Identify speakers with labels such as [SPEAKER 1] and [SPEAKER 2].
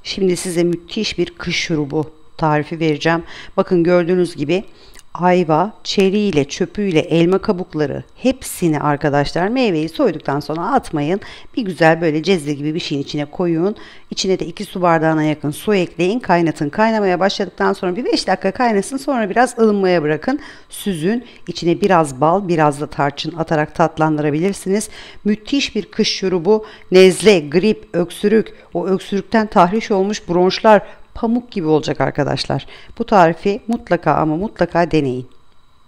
[SPEAKER 1] Şimdi size müthiş bir kış şurubu tarifi vereceğim. Bakın gördüğünüz gibi ayva, çeriğiyle, çöpüyle, elma kabukları hepsini arkadaşlar meyveyi soyduktan sonra atmayın. Bir güzel böyle cezve gibi bir şeyin içine koyun. İçine de 2 su bardağına yakın su ekleyin. Kaynatın. Kaynamaya başladıktan sonra bir 5 dakika kaynasın. Sonra biraz ılınmaya bırakın. Süzün. İçine biraz bal, biraz da tarçın atarak tatlandırabilirsiniz. Müthiş bir kış şurubu. Nezle, grip, öksürük, o öksürükten tahriş olmuş bronşlar pamuk gibi olacak arkadaşlar. Bu tarifi mutlaka ama mutlaka deneyin.